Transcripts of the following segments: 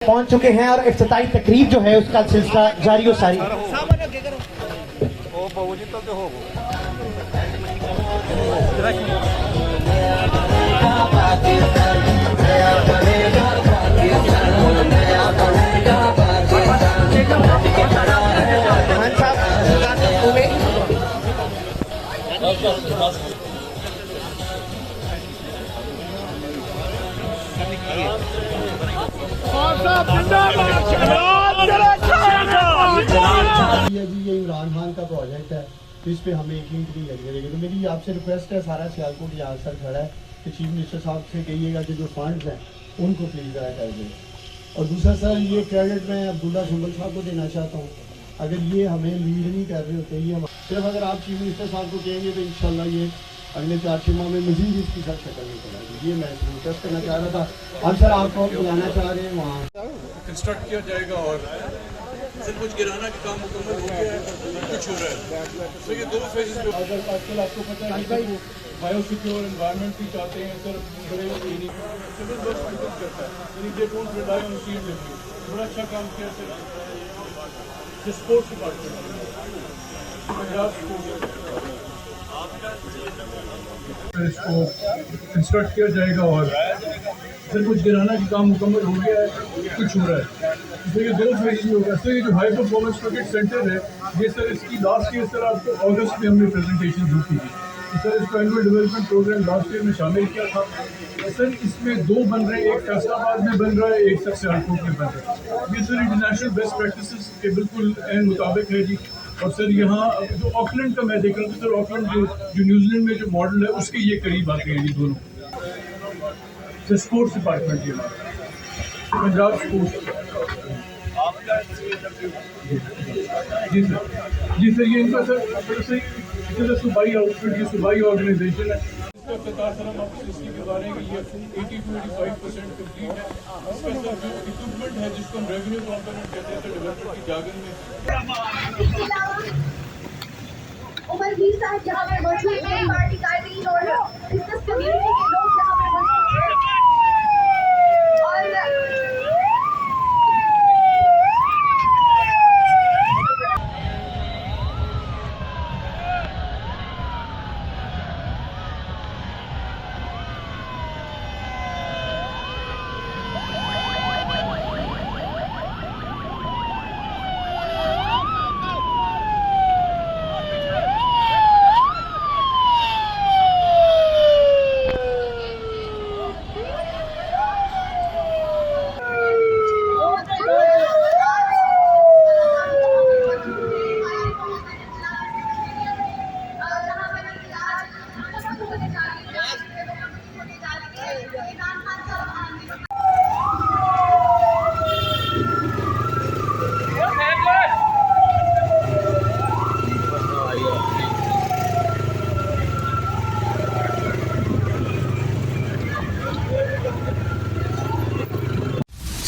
पहुंच चुके हैं और इफ्तिताई तकरीब जो है उसका सिलसिला जारी और सारी। ये इमरान खान का प्रोजेक्ट है, तो इस पे हमें यकीन नहीं लगेगा। तो मेरी आपसे रिक्वेस्ट है, सारा सियालकोट यहाँ सर खड़ा है कि चीफ मिनिस्टर साहब से कहिएगा कि जो फंड्स हैं उनको प्लीज़ ज़रा कर दें। और दूसरा सर, ये क्रेडिट मैं अब्दुल्ला सुंबल साहब को देना चाहता हूँ। अगर ये हमें लीड नहीं कर रहे होते, ये सिर्फ अगर आप चीफ मिनिस्टर साहब को कहेंगे तो इंशाल्लाह ये अगले 4-6 माह में मजीद इसकी सर शक्ल नहीं पड़ेगी। ये मैं रिक्वेस्ट करना चाह रहा था। हम सर आपको बुलाना चाह रहे हैं वहाँ कंस्ट्रक्ट किया जाएगा और सब कुछ गिराना का काम मुकम्मल हो गया है, कुछ हो रहा है। तो ये 2 फेजेस में अगर आजकल आपको पता है कि बायो सिक्योर एनवायरनमेंट भी चाहते हैं सर, बड़े सिविल वर्क कंडक्ट करता है, यानी they don't rely on field review. बड़ा अच्छा काम किया सर स्पोर्ट्स डिपार्टमेंट पंजाब इसको कंस्ट्रक्ट किया जाएगा और सर कुछ गिराना का काम मुकम्मल हो गया है, कुछ हो रहा है। तो ये 2 फेज में होगा सर। ये जो हाई परफॉर्मेंस क्रिकेट सेंटर है, ये सर इसकी लास्ट ईयर सर आपको अगस्त में हमने प्रेजेंटेशन दी थी। तो सर इसको annual development programme last year में शामिल किया था। सर इसमें 2 बन रहे हैं, एक फैसलाबाद में बन रहा है, एक सर सियालकोट में बन रहा है। ये सर इंटरनेशनल बेस्ट प्रैक्टिसेस के बिल्कुल मुताबिक है जी। और सर यहाँ जो ऑकलैंड का मैं देख रहा हूँ सर, ऑकलैंड जो न्यूजीलैंड में जो मॉडल है उसके ये करीब आते हैं ये दोनों। सर स्पोर्ट्स डिपार्टमेंट ये पंजाब स्पोर्ट्स। जी सर ये इनका सर सूबाई आउटफिट, ये सूबाई ऑर्गेनाइजेशन है। इसका सर हम आपको इसकी बता रहे हैं कि ये 80-85% कंप्लीट है। इसका सर जो इक्विपमेंट है जिसको हम रेवेन्यू कॉम्पोनेंट कहते हैं, डेवलपमेंट की जागन में उमर भी साहब यहाँ पे मौजूद हैं, पार्टी कायदीन और बिजनेस कम्युनिटी के लोग यहाँ पे मौजूद हैं।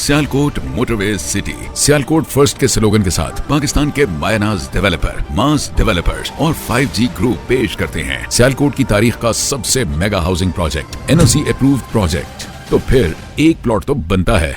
Sialkot motorway city Sialkot first के स्लोगन के साथ पाकिस्तान के मायनाज डेवलपर मास डेवलपर्स और 5G ग्रुप पेश करते हैं सियालकोट की तारीख का सबसे mega housing project, NOC approved project. तो फिर एक प्लॉट तो बनता है।